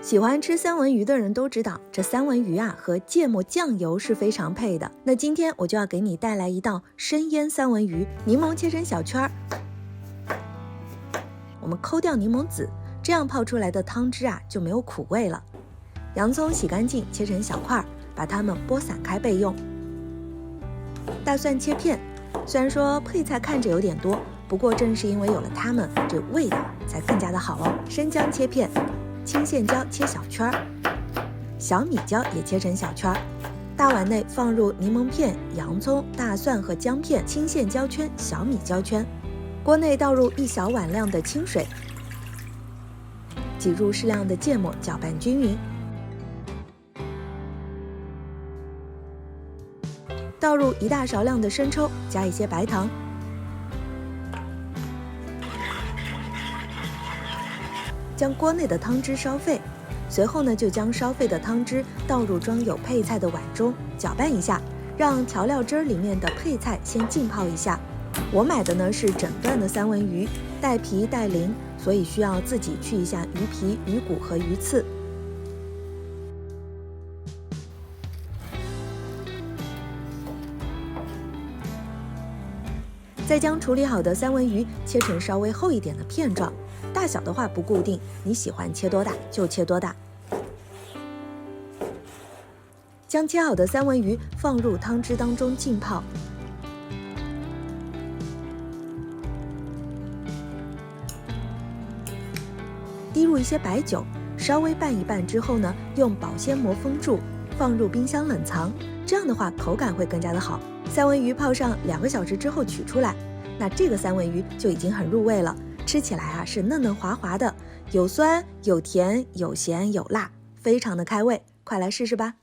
喜欢吃三文鱼的人都知道，这三文鱼啊和芥末酱油是非常配的。那今天我就要给你带来一道生腌三文鱼，柠檬切成小圈儿，我们抠掉柠檬籽，这样泡出来的汤汁啊就没有苦味了。洋葱洗干净，切成小块，把它们剥散开备用。大蒜切片，虽然说配菜看着有点多，不过正是因为有了它们，这味道才更加的好哦。生姜切片，青线椒切小圈儿，小米椒也切成小圈儿。大碗内放入柠檬片、洋葱、大蒜和姜片，青线椒圈、小米椒圈。锅内倒入1小碗量的清水，挤入适量的芥末，搅拌均匀。倒入1大勺量的生抽，加一些白糖。将锅内的汤汁烧沸，随后呢就将烧沸的汤汁倒入装有配菜的碗中，搅拌一下，让调料汁里面的配菜先浸泡一下。我买的呢是整段的三文鱼，带皮带鳞，所以需要自己去一下鱼皮、鱼骨和鱼刺。再将处理好的三文鱼切成稍微厚一点的片状，大小的话不固定，你喜欢切多大就切多大。将切好的三文鱼放入汤汁当中浸泡，滴入一些白酒，稍微拌一拌之后呢，用保鲜膜封住，放入冰箱冷藏，这样的话口感会更加的好。三文鱼泡上2个小时之后取出来，那这个三文鱼就已经很入味了，吃起来啊是嫩嫩滑滑的，有酸有甜有咸有辣，非常的开胃，快来试试吧。